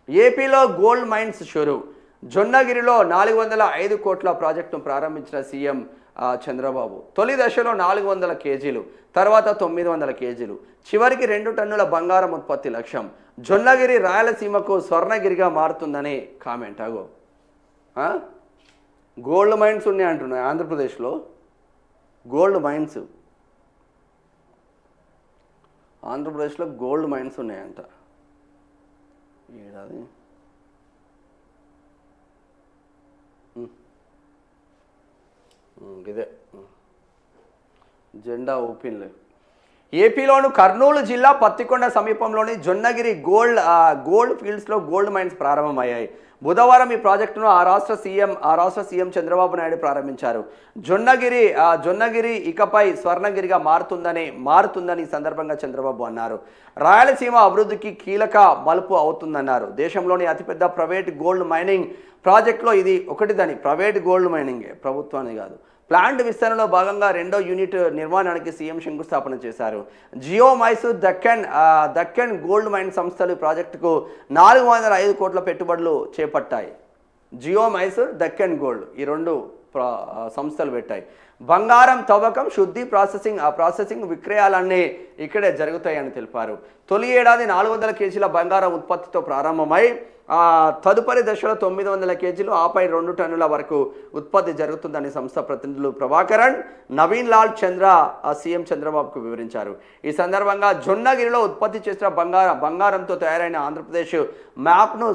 ఏపీలో gold mines షురు. జొన్నగిరిలో 405 కోట్ల ప్రాజెక్టును ప్రారంభించిన సీఎం చంద్రబాబు. తొలి దశలో 400 కేజీలు, తర్వాత 900 కేజీలు, చివరికి 2 టన్నుల బంగారం ఉత్పత్తి లక్ష్యం. జొన్నగిరి రాయలసీమకు స్వర్ణగిరిగా మారుతుందని కామెంట్. అగో గోల్డ్ మైన్స్ ఉన్నాయి అంటున్నాయి ఆంధ్రప్రదేశ్లో. గోల్డ్ మైన్స్ ఆంధ్రప్రదేశ్లో గోల్డ్ మైన్స్ ఉన్నాయంట. ఏడాది ఇదే జెండా ఊపిన్లే. ఏపీలోను కర్నూలు జిల్లా పత్తికొండ సమీపంలోని జొన్నగిరి గోల్డ్ ఫీల్డ్స్లో గోల్డ్ మైన్స్ ప్రారంభమయ్యాయి. బుధవారం ఈ ప్రాజెక్టును ఆ రాష్ట్ర సీఎం చంద్రబాబు నాయుడు ప్రారంభించారు. జొన్నగిరి ఇకపై స్వర్ణగిరిగా మారుతుందని ఈ సందర్భంగా చంద్రబాబు అన్నారు. రాయలసీమ అభివృద్ధికి కీలక మలుపు అవుతుందన్నారు. దేశంలోని అతిపెద్ద ప్రైవేట్ గోల్డ్ మైనింగ్ ప్రాజెక్టులో ఇది ఒకటిదని. ప్రైవేట్ గోల్డ్ మైనింగే, ప్రభుత్వాన్ని కాదు. ప్లాంట్ విస్తరణలో భాగంగా 2వ యూనిట్ నిర్మాణానికి సీఎం శంకుస్థాపన చేశారు. జియో మైసూర్ దక్కన్ గోల్డ్ మైన్ సంస్థలు ప్రాజెక్టుకు 405 కోట్ల పెట్టుబడులు చేపట్టాయి. జియో మైసూర్, దక్కన్ గోల్డ్ ఈ 2 సంస్థలు పెట్టాయి. బంగారం తవ్వకం, శుద్ధి, ప్రాసెసింగ్ విక్రయాలన్నీ ఇక్కడే జరుగుతాయని తెలిపారు. తొలి ఏడాది 400 కేజీల బంగారం ఉత్పత్తితో ప్రారంభమై తదుపరి దశలో 900 కేజీలు, ఆపై 2 టన్నుల వరకు ఉత్పత్తి జరుగుతుందని సంస్థ ప్రతినిధులు ప్రభాకరన్, నవీన్ లాల్ చంద్ర సీఎం చంద్రబాబుకు వివరించారు. ఈ సందర్భంగా జొన్నగిరిలో ఉత్పత్తి చేసిన బంగారంతో తయారైన ఆంధ్రప్రదేశ్ మ్యాప్ను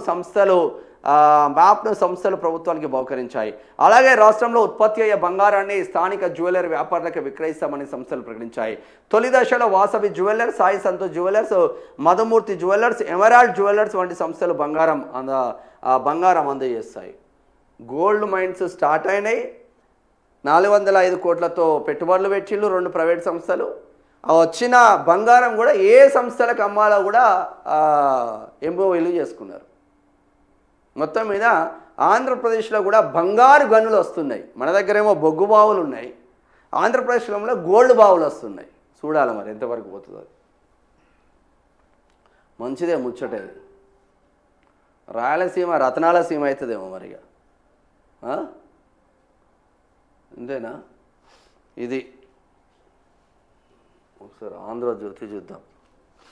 సంస్థలు ప్రభుత్వానికి బహుకరించాయి. అలాగే రాష్ట్రంలో ఉత్పత్తి అయ్యే బంగారాన్ని స్థానిక జ్యువెలరీ వ్యాపారులకు విక్రయిస్తామని సంస్థలు ప్రకటించాయి. తొలి దశలో Vasavi jewellers, Sai Santosh jewellers, Madhumurthy jewellers, emerald jewellers వంటి సంస్థలు బంగారం అందజేస్తాయి. గోల్డ్ మైన్స్ స్టార్ట్ అయినాయి. 405 కోట్లతో పెట్టుబడులు పెట్టిళ్ళు 2 ప్రైవేట్ సంస్థలు. వచ్చిన బంగారం కూడా ఏ సంస్థలకు అమ్మాలో కూడా ఎంఓయూలు చేసుకున్నారు. మొత్తం మీద ఆంధ్రప్రదేశ్లో కూడా బంగారు గనులు వస్తున్నాయి. మన దగ్గరేమో బొగ్గు బావులు ఉన్నాయి, ఆంధ్రప్రదేశ్లో గోల్డ్ బావులు వస్తున్నాయి. చూడాలి మరి ఎంతవరకు పోతుంది. మంచిదే ముచ్చటే. రాయలసీమ రతనాల సీమ అవుతుందేమో మరిగా. అంతేనా? ఇది ఒకసారి ఆంధ్రజ్యోతి చూద్దాం.